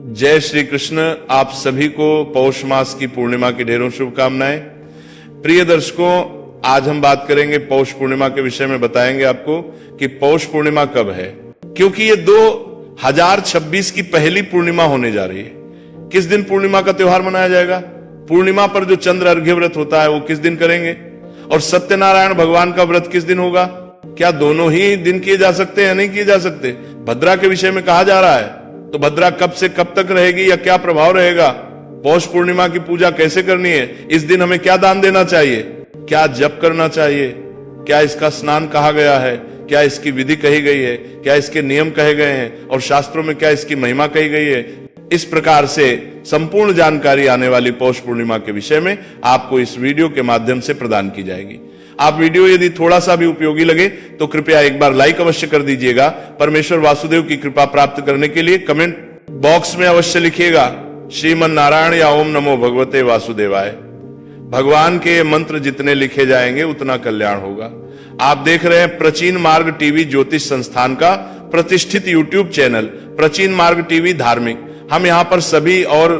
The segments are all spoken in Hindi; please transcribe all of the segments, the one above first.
जय श्री कृष्ण। आप सभी को पौष मास की पूर्णिमा की ढेरों शुभकामनाएं। प्रिय दर्शकों, आज हम बात करेंगे पौष पूर्णिमा के विषय में। बताएंगे आपको कि पौष पूर्णिमा कब है, क्योंकि ये 2026 की पहली पूर्णिमा होने जा रही है। किस दिन पूर्णिमा का त्योहार मनाया जाएगा? पूर्णिमा पर जो चंद्र अर्घ्य व्रत होता है वो किस दिन करेंगे, और सत्यनारायण भगवान का व्रत किस दिन होगा? क्या दोनों ही दिन किए जा सकते हैं? नहीं किए जा सकते। भद्रा के विषय में कहा जा रहा है, तो भद्रा कब से कब तक रहेगी या क्या प्रभाव रहेगा? पौष पूर्णिमा की पूजा कैसे करनी है? इस दिन हमें क्या दान देना चाहिए? क्या जप करना चाहिए? क्या इसका स्नान कहा गया है? क्या इसकी विधि कही गई है? क्या इसके नियम कहे गए हैं? और शास्त्रों में क्या इसकी महिमा कही गई है? इस प्रकार से संपूर्ण जानकारी आने वाली पौष पूर्णिमा के विषय में आपको इस वीडियो के माध्यम से प्रदान की जाएगी। आप वीडियो यदि थोड़ा सा भी उपयोगी लगे तो कृपया एक बार लाइक अवश्य कर दीजिएगा। परमेश्वर वासुदेव की कृपा प्राप्त करने के लिए कमेंट बॉक्स में अवश्य लिखिएगा श्रीमन नारायण या ओम नमो भगवते वासुदेवाय। भगवान के मंत्र जितने लिखे जाएंगे उतना कल्याण होगा। आप देख रहे हैं प्राचीन मार्ग टीवी ज्योतिष संस्थान का प्रतिष्ठित यूट्यूब चैनल प्राचीन मार्ग टीवी धार्मिक। हम यहाँ पर सभी और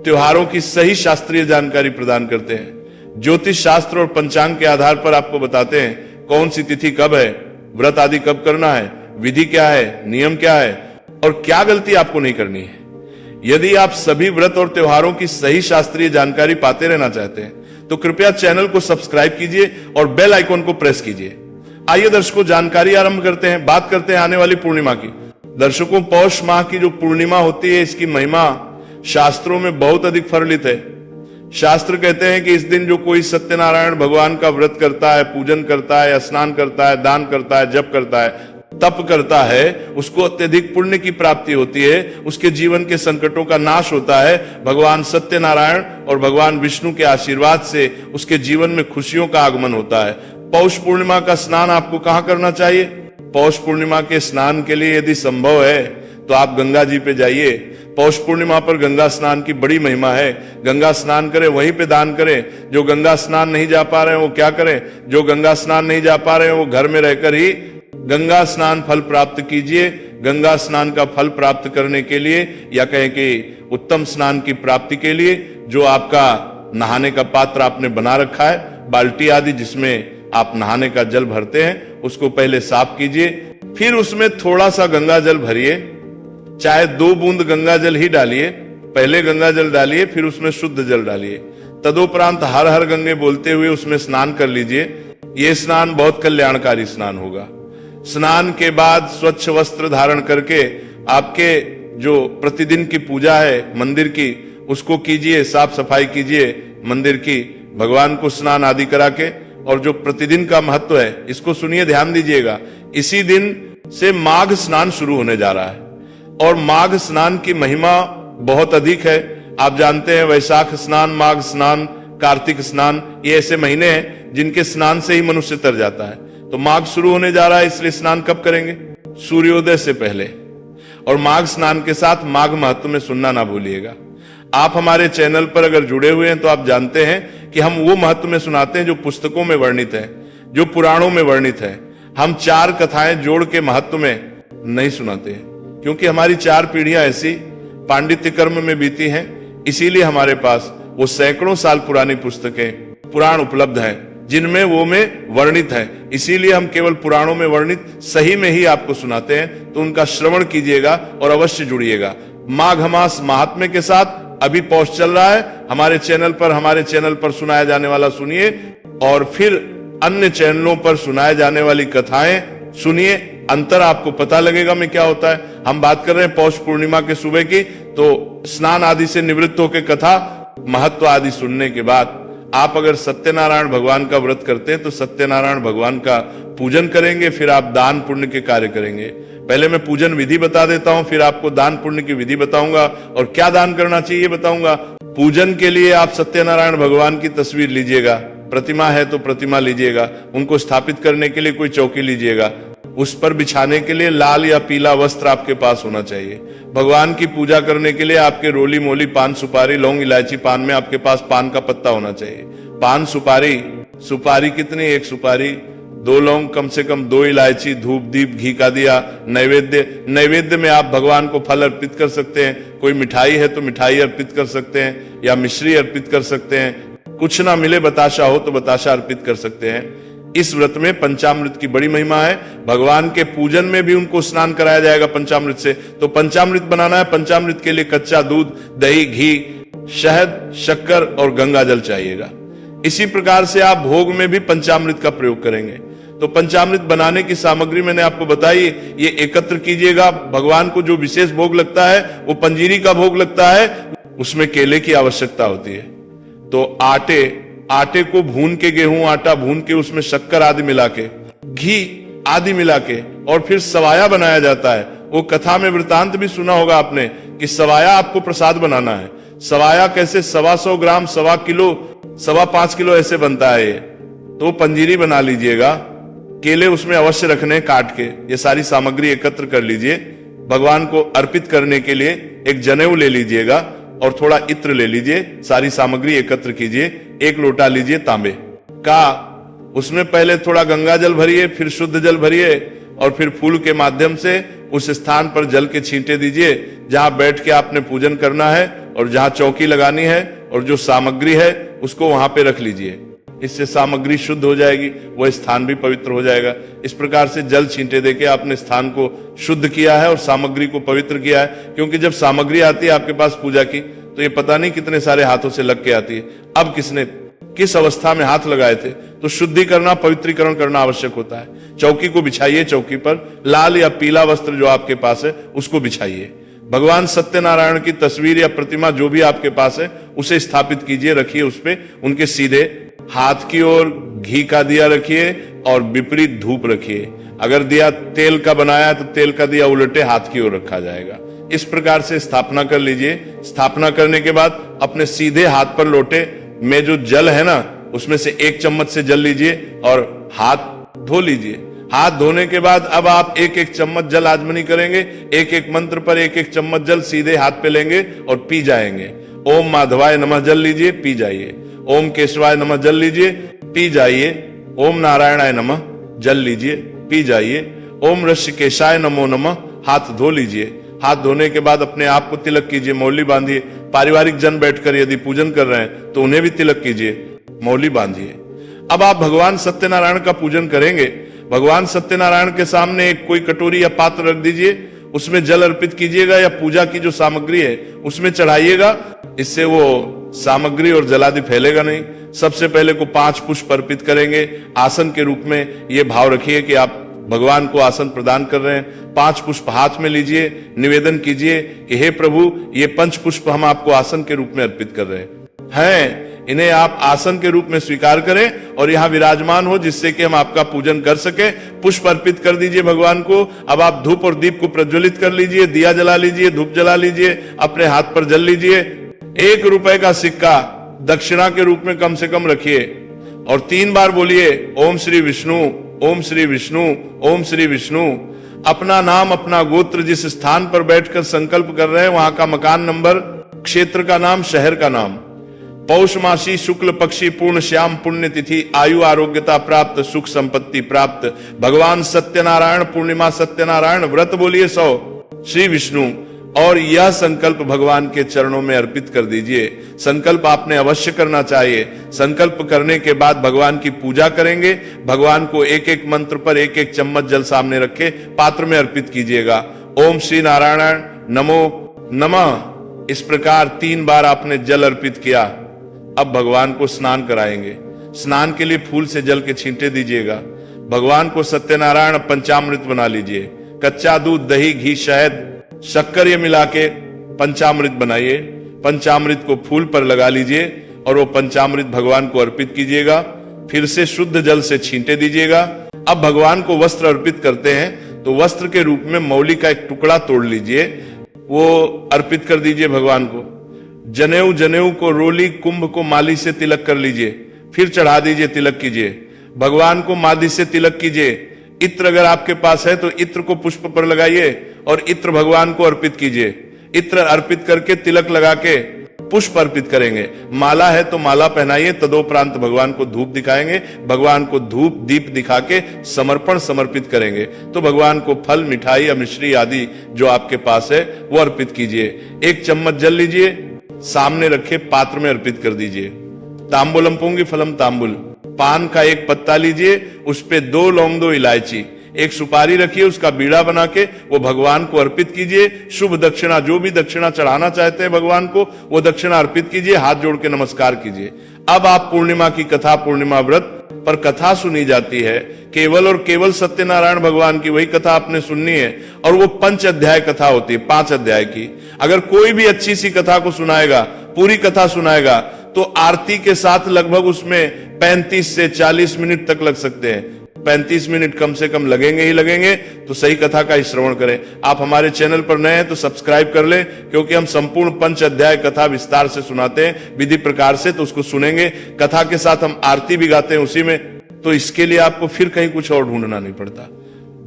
त्योहारों की सही शास्त्रीय जानकारी प्रदान करते हैं। ज्योतिष शास्त्र और पंचांग के आधार पर आपको बताते हैं कौन सी तिथि कब है, व्रत आदि कब करना है, विधि क्या है, नियम क्या है और क्या गलती आपको नहीं करनी है। यदि आप सभी व्रत और त्योहारों की सही शास्त्रीय जानकारी पाते रहना चाहते हैं तो कृपया चैनल को सब्सक्राइब कीजिए और बेल आइकॉन को प्रेस कीजिए। आइए दर्शकों, जानकारी आरंभ करते हैं। बात करते हैं आने वाली पूर्णिमा की। दर्शकों, पौष माह की जो पूर्णिमा होती है इसकी महिमा शास्त्रों में बहुत अधिक फलित है। शास्त्र कहते हैं कि इस दिन जो कोई सत्यनारायण भगवान का व्रत करता है, पूजन करता है, स्नान करता है, दान करता है, जप करता है, तप करता है, उसको अत्यधिक पुण्य की प्राप्ति होती है, उसके जीवन के संकटों का नाश होता है। भगवान सत्यनारायण और भगवान विष्णु के आशीर्वाद से उसके जीवन में खुशियों का आगमन होता है। पौष पूर्णिमा का स्नान आपको कहाँ करना चाहिए? पौष पूर्णिमा के स्नान के लिए यदि संभव है तो आप गंगा जी पे जाइए। पौष पूर्णिमा पर गंगा स्नान की बड़ी महिमा है। गंगा स्नान करें, वहीं पे दान करें। जो गंगा स्नान नहीं जा पा रहे हैं वो क्या करें? जो गंगा स्नान नहीं जा पा रहे हैं वो घर में रहकर ही गंगा स्नान फल प्राप्त कीजिए। गंगा स्नान का फल प्राप्त करने के लिए या कहें कि उत्तम स्नान की प्राप्ति के लिए जो आपका नहाने का पात्र आपने बना रखा है, बाल्टी आदि जिसमें आप नहाने का जल भरते हैं, उसको पहले साफ कीजिए। फिर उसमें थोड़ा सा गंगा जल भरिए, चाहे 2 बूंद गंगा जल ही डालिए। पहले गंगा जल डालिए, फिर उसमें शुद्ध जल डालिए। तदोपरांत हर हर गंगे बोलते हुए उसमें स्नान कर लीजिए। यह स्नान बहुत कल्याणकारी स्नान होगा। स्नान के बाद स्वच्छ वस्त्र धारण करके आपके जो प्रतिदिन की पूजा है मंदिर की, उसको कीजिए, साफ सफाई कीजिए मंदिर की, भगवान को स्नान आदि करा के। और जो प्रतिदिन का महत्व है इसको सुनिए, ध्यान दीजिएगा। इसी दिन से माघ स्नान शुरू होने जा रहा है और माघ स्नान की महिमा बहुत अधिक है। आप जानते हैं वैशाख स्नान, माघ स्नान, कार्तिक स्नान, ये ऐसे महीने हैं जिनके स्नान से ही मनुष्य तर जाता है। तो माघ शुरू होने जा रहा है, इसलिए स्नान कब करेंगे? सूर्योदय से पहले। और माघ स्नान के साथ माघ महत्व में सुनना ना भूलिएगा। आप हमारे चैनल पर अगर जुड़े हुए हैं तो आप जानते हैं कि हम वो महत्व में सुनाते हैं जो पुस्तकों में वर्णित है, जो पुराणों में वर्णित है। हम 4 कथाएं जोड़ के महत्व में नहीं सुनाते हैं, क्योंकि हमारी 4 पीढ़ियां ऐसी पांडित्य कर्म में बीती हैं। इसीलिए हमारे पास वो सैकड़ों साल पुरानी पुस्तकें, पुराण उपलब्ध हैं जिनमें वो में वर्णित है। इसीलिए हम केवल पुराणों में वर्णित सही में ही आपको सुनाते हैं। तो उनका श्रवण कीजिएगा और अवश्य जुड़िएगा। माघ मास महात्म्य के साथ अभी पौष चल रहा है। हमारे चैनल पर सुनाया जाने वाला सुनिए और फिर अन्य चैनलों पर सुनाए जाने वाली कथाएं सुनिए। अंतर आपको पता लगेगा में क्या होता है। हम बात कर रहे हैं पौष पूर्णिमा के सुबह की, तो स्नान आदि से निवृत्त होकर कथा महत्व आदि सुनने के बाद आप अगर सत्यनारायण भगवान का व्रत करते हैं तो सत्यनारायण भगवान का पूजन करेंगे, फिर आप दान पुण्य के कार्य करेंगे। पहले मैं पूजन विधि बता देता हूं, फिर आपको दान पुण्य की विधि बताऊंगा और क्या दान करना चाहिए बताऊंगा। पूजन के लिए आप सत्यनारायण भगवान की तस्वीर लीजिएगा, प्रतिमा है तो प्रतिमा लीजिएगा। उनको स्थापित करने के लिए कोई चौकी लीजिएगा। उस पर बिछाने के लिए लाल या पीला वस्त्र आपके पास होना चाहिए। भगवान की पूजा करने के लिए आपके रोली मोली पान सुपारी, लौंग इलायची पान में आपके पास पान का पत्ता होना चाहिए। पान सुपारी, सुपारी कितनी? 1 सुपारी 2 लौंग, कम से कम 2 इलायची, धूप दीप, घी का दिया, नैवेद्य में आप भगवान को फल अर्पित कर सकते हैं। कोई मिठाई है तो मिठाई अर्पित कर सकते हैं या मिश्री अर्पित कर सकते हैं। कुछ ना मिले, बताशा हो तो बताशा अर्पित कर सकते हैं। इस व्रत में पंचामृत की बड़ी महिमा है। भगवान के पूजन में भी उनको स्नान कराया जाएगा पंचामृत से। तो पंचामृत बनाना है, पंचामृत के लिए कच्चा दूध, दही, घी, शहद, शक्कर और गंगा जल चाहिएगा। इसी प्रकार से आप भोग में भी पंचामृत का प्रयोग करेंगे। तो पंचामृत बनाने की सामग्री मैंने आपको बताई, ये एकत्र कीजिएगा। भगवान को जो विशेष भोग लगता है वो पंजीरी का भोग लगता है, उसमें केले की आवश्यकता होती है। तो आटे को भून के, गेहूं आटा भून के उसमें शक्कर आदि मिला के, घी आदि मिला के और फिर सवाया बनाया जाता है। वो कथा में वृतांत भी सुना होगा आपने कि सवाया आपको प्रसाद बनाना है। सवाया कैसे? 125 ग्राम, 1.25 किलो, 5.25 किलो ऐसे बनता है ये। तो पंजीरी बना लीजिएगा। केले उसमें अवश्य रखने काट के। ये सारी सामग्री एकत्र कर लीजिए। भगवान को अर्पित करने के लिए एक जनेऊ ले लीजिएगा और थोड़ा इत्र ले लीजिए। सारी सामग्री एकत्र कीजिए। 1 लोटा लीजिए तांबे का, उसमें पहले थोड़ा गंगा जल भरिए, फिर शुद्ध जल भरिए और फिर फूल के माध्यम से उस स्थान पर जल के छींटे दीजिए जहां बैठ के आपने पूजन करना है और जहां चौकी लगानी है, और जो सामग्री है उसको वहां पे रख लीजिए। इससे सामग्री शुद्ध हो जाएगी, वह स्थान भी पवित्र हो जाएगा। इस प्रकार से जल छींटे देके आपने स्थान को शुद्ध किया है और सामग्री को पवित्र किया है। क्योंकि जब सामग्री आती है आपके पास पूजा की, तो ये पता नहीं कितने सारे हाथों से लग के आती है। अब किसने किस अवस्था में हाथ लगाए थे, तो शुद्धि करना, पवित्रीकरण करना आवश्यक होता है। चौकी को बिछाइए, चौकी पर लाल या पीला वस्त्र जो आपके पास है उसको बिछाइए। भगवान सत्यनारायण की तस्वीर या प्रतिमा जो भी आपके पास है उसे स्थापित कीजिए, रखिए उस पे। उनके सीधे हाथ की ओर घी का दिया रखिए और विपरीत धूप रखिए। अगर दिया तेल का बनाया तो तेल का दिया उल्टे हाथ की ओर रखा जाएगा। इस प्रकार से स्थापना कर लीजिए। स्थापना करने के बाद अपने सीधे हाथ पर लोटे में जो जल है ना, उसमें से 1 चम्मच से जल लीजिए और हाथ धो लीजिए। हाथ धोने के बाद अब आप 1-1 चम्मच जल आजमनी करेंगे। 1-1 मंत्र पर 1-1 चम्मच जल सीधे हाथ पे लेंगे और पी जाएंगे। ओम माधवाय नमः जल लीजिए, पी जाइए। ओम केशवाय नमः जल लीजिए, पी जाइए। ओम नारायणाय नमः जल लीजिए, पी जाइए। ओम ऋषिकेशाय नमो नमः, हाथ धो लीजिए। हाथ धोने के बाद अपने आप को तिलक कीजिए, मौली बांधिए। पारिवारिक जन बैठकर यदि पूजन कर रहे हैं तो उन्हें भी तिलक कीजिए, मौली बांधिए। अब आप भगवान सत्यनारायण का पूजन करेंगे। भगवान सत्यनारायण के सामने एक कोई कटोरी या पात्र रख दीजिए, उसमें जल अर्पित कीजिएगा या पूजा की जो सामग्री है उसमें चढ़ाइएगा। इससे वो सामग्री और जलादि फैलेगा नहीं। सबसे पहले को 5 पुष्प अर्पित करेंगे आसन के रूप में। ये भाव रखिए कि आप भगवान को आसन प्रदान कर रहे हैं। 5 पुष्प हाथ में लीजिए, निवेदन कीजिए कि हे प्रभु, ये 5 पुष्प हम आपको आसन के रूप में अर्पित कर रहे हैं। इन्हें आप आसन के रूप में स्वीकार करें और यहाँ विराजमान हो, जिससे कि हम आपका पूजन कर सके। पुष्प अर्पित कर दीजिए भगवान को। अब आप धूप और दीप को प्रज्वलित कर लीजिए, दिया जला लीजिए, धूप जला लीजिए, अपने हाथ पर जल लीजिए। 1 रुपए का सिक्का दक्षिणा के रूप में कम से कम रखिए और 3 बार बोलिए ओम श्री विष्णु, ओम श्री विष्णु, ओम श्री विष्णु। अपना नाम, अपना गोत्र, जिस स्थान पर बैठकर संकल्प कर रहे हैं वहां का मकान नंबर, क्षेत्र का नाम, शहर का नाम। पौष मासी शुक्ल पक्षी पूर्ण श्याम पुण्य तिथि, आयु आरोग्यता प्राप्त, सुख संपत्ति प्राप्त। भगवान सत्यनारायण, पूर्णिमा सत्यनारायण व्रत बोलिए 100 श्री विष्णु। और यह संकल्प भगवान के चरणों में अर्पित कर दीजिए। संकल्प आपने अवश्य करना चाहिए। संकल्प करने के बाद भगवान की पूजा करेंगे। भगवान को 1-1 मंत्र पर 1-1 चम्मच जल सामने रखे पात्र में अर्पित कीजिएगा। ओम श्री नारायण नमो नमः। इस प्रकार 3 बार आपने जल अर्पित किया। अब भगवान को स्नान कराएंगे। स्नान के लिए फूल से जल के छींटे दीजिएगा। भगवान को सत्यनारायण पंचामृत बना लीजिए। कच्चा दूध, दही, घी, शहद, शक्कर ये मिला के पंचामृत बनाइए। पंचामृत को फूल पर लगा लीजिए और वो पंचामृत भगवान को अर्पित कीजिएगा। फिर से शुद्ध जल से छींटे दीजिएगा। अब भगवान को वस्त्र अर्पित करते हैं तो वस्त्र के रूप में मौली का एक टुकड़ा तोड़ लीजिए, वो अर्पित कर दीजिए भगवान को। जनेऊ को, रोली, कुंभ को माली से तिलक कर लीजिए, फिर चढ़ा दीजिए, तिलक कीजिए। भगवान को मादी से तिलक कीजिए। इत्र अगर आपके पास है तो इत्र को पुष्प पर लगाइए और इत्र भगवान को अर्पित कीजिए। इत्र अर्पित करके तिलक लगा के पुष्प अर्पित करेंगे। माला है तो माला पहनाइए, तदोपरांत भगवान को धूप दिखाएंगे, भगवान को धूप दीप दिखा के समर्पित करेंगे। तो भगवान को फल, मिठाई या मिश्री आदि जो आपके पास है वो अर्पित कीजिए। 1 चम्मच जल लीजिए, सामने रखे पात्र में अर्पित कर दीजिए। तांबूलम पुंगी फलम तांबुल, पान का 1 पत्ता लीजिए, उस पे 2 लौंग 2 इलायची, 1 सुपारी रखिए, उसका बीड़ा बना के वो भगवान को अर्पित कीजिए। शुभ दक्षिणा, जो भी दक्षिणा चढ़ाना चाहते हैं भगवान को वो दक्षिणा अर्पित कीजिए, हाथ जोड़ के नमस्कार कीजिए। अब आप पूर्णिमा की कथा, पूर्णिमा व्रत पर कथा सुनी जाती है, केवल और केवल सत्यनारायण भगवान की वही कथा आपने सुननी है, और वो 5 अध्याय कथा होती है, 5 अध्याय की। अगर कोई भी अच्छी सी कथा को सुनाएगा, पूरी कथा सुनाएगा, तो आरती के साथ लगभग उसमें 35 से 40 मिनट तक लग सकते हैं। 35 मिनट कम से कम लगेंगे ही लगेंगे। तो सही कथा का ही श्रवण करें। आप हमारे चैनल पर नए हैं तो सब्सक्राइब कर लें, क्योंकि हम संपूर्ण 5 अध्याय कथा विस्तार से सुनाते हैं विधि प्रकार से, तो उसको सुनेंगे। कथा के साथ हम आरती भी गाते हैं उसी में, तो इसके लिए आपको फिर कहीं कुछ और ढूंढना नहीं पड़ता।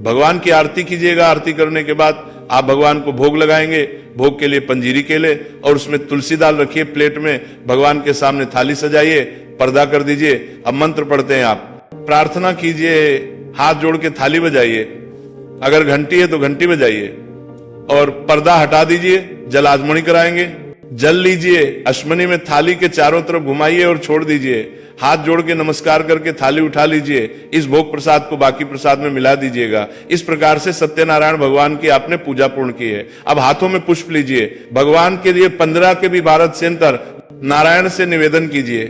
भगवान की आरती कीजिएगा, आरती करने के बाद आप भगवान को भोग लगाएंगे। भोग के लिए पंजीरी केले और उसमें तुलसी दाल रखिए प्लेट में, भगवान के सामने थाली सजाइए, पर्दा कर दीजिए। अब मंत्र पढ़ते हैं, आप प्रार्थना कीजिए, हाथ जोड़ के थाली बजाइए, अगर घंटी है तो घंटी बजाइए, और पर्दा हटा दीजिए। जल आजमनी कराएंगे, जल लीजिए, अश्मनी में थाली के चारों तरफ घुमाइए और छोड़ दीजिए। हाथ जोड़ के नमस्कार करके थाली उठा लीजिए, इस भोग प्रसाद को बाकी प्रसाद में मिला दीजिएगा। इस प्रकार से सत्यनारायण भगवान की आपने पूजा पूर्ण की है। अब हाथों में पुष्प लीजिए, भगवान के लिए 15 के भी भारत से अंतर नारायण से निवेदन कीजिए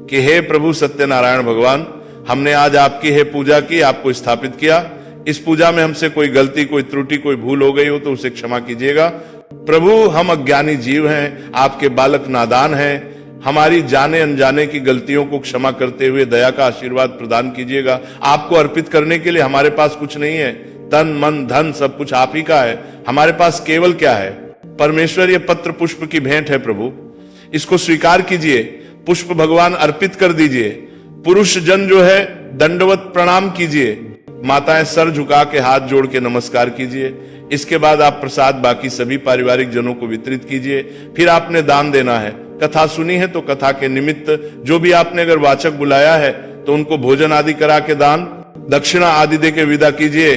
कि हे प्रभु सत्यनारायण भगवान, हमने आज आपकी है पूजा की, आपको स्थापित किया। इस पूजा में हमसे कोई गलती, कोई त्रुटि, कोई भूल हो गई हो तो उसे क्षमा कीजिएगा। प्रभु, हम अज्ञानी जीव हैं, आपके बालक नादान हैं, हमारी जाने अनजाने की गलतियों को क्षमा करते हुए दया का आशीर्वाद प्रदान कीजिएगा। आपको अर्पित करने के लिए हमारे पास कुछ नहीं है, तन मन धन सब कुछ आप ही का है। हमारे पास केवल क्या है? परमेश्वर, ये पत्र पुष्प की भेंट है प्रभु, इसको स्वीकार कीजिए। पुष्प भगवान अर्पित कर दीजिए। पुरुष जन जो है दंडवत प्रणाम कीजिए, माताएं सर झुका के हाथ जोड़ के नमस्कार कीजिए। इसके बाद आप प्रसाद बाकी सभी पारिवारिक जनों को वितरित कीजिए। फिर आपने दान देना है। कथा सुनी है तो कथा के निमित्त जो भी आपने अगर वाचक बुलाया है तो उनको भोजन आदि करा के दान दक्षिणा आदि दे के विदा कीजिए।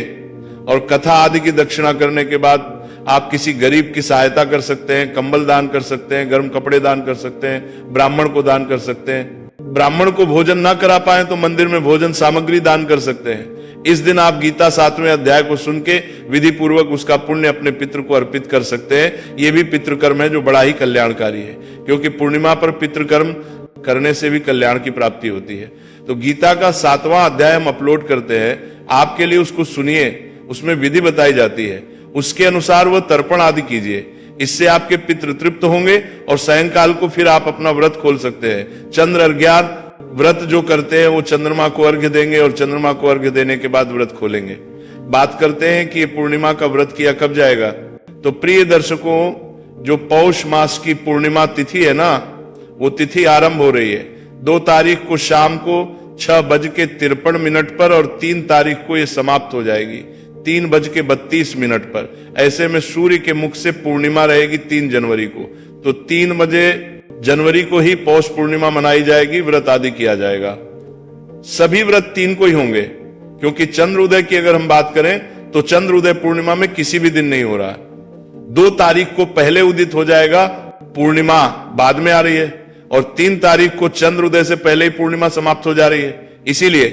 और कथा आदि की दक्षिणा करने के बाद आप किसी गरीब की सहायता कर सकते हैं, कंबल दान कर सकते हैं, गर्म कपड़े दान कर सकते हैं, ब्राह्मण को दान कर सकते हैं। ब्राह्मण को भोजन ना करा पाए तो मंदिर में भोजन सामग्री दान कर सकते हैं। इस दिन आप गीता 7वें अध्याय को सुन के विधि पूर्वक उसका पुण्य अपने पितृ को अर्पित कर सकते हैं। ये भी पितृकर्म है जो बड़ा ही कल्याणकारी है, क्योंकि पूर्णिमा पर पितृकर्म करने से भी कल्याण की प्राप्ति होती है। तो गीता का 7वां अध्याय हम अपलोड करते हैं, आपके लिए उसको सुनिए, उसमें विधि बताई जाती है, उसके अनुसार वह तर्पण आदि कीजिए। इससे आपके पितृ तृप्त होंगे और सायंकाल को फिर आप अपना व्रत खोल सकते हैं। चंद्र अर्घ्यात व्रत जो करते हैं वो चंद्रमा को अर्घ्य देंगे और चंद्रमा को अर्घ्य देने के बाद व्रत खोलेंगे। बात करते हैं कि ये पूर्णिमा का व्रत किया कब जाएगा। तो प्रिय दर्शकों, जो पौष मास की पूर्णिमा तिथि है ना, वो तिथि आरंभ हो रही है 2 तारीख को शाम को 6:53 पर, और 3 तारीख को ये समाप्त हो जाएगी 3:32 पर। ऐसे में सूर्य के मुख से पूर्णिमा रहेगी 3 जनवरी को। तो 3 जनवरी को ही पौष पूर्णिमा मनाई जाएगी, व्रत आदि किया जाएगा। सभी व्रत 3 को ही होंगे, क्योंकि चंद्र उदय की अगर हम बात करें तो चंद्र उदय पूर्णिमा में किसी भी दिन नहीं हो रहा है। 2 तारीख को पहले उदित हो जाएगा, पूर्णिमा बाद में आ रही है, और 3 तारीख को चंद्र उदय से पहले ही पूर्णिमा समाप्त हो जा रही है। इसीलिए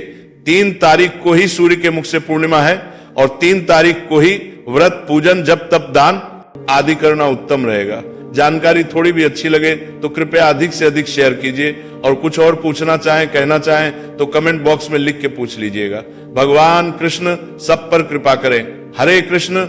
3 तारीख को ही सूर्य के मुख से पूर्णिमा है, और 3 तारीख को ही व्रत पूजन जप तप दान आदि करना उत्तम रहेगा। जानकारी थोड़ी भी अच्छी लगे तो कृपया अधिक से अधिक शेयर कीजिए, और कुछ और पूछना चाहें, कहना चाहें तो कमेंट बॉक्स में लिख के पूछ लीजिएगा। भगवान कृष्ण सब पर कृपा करें। हरे कृष्ण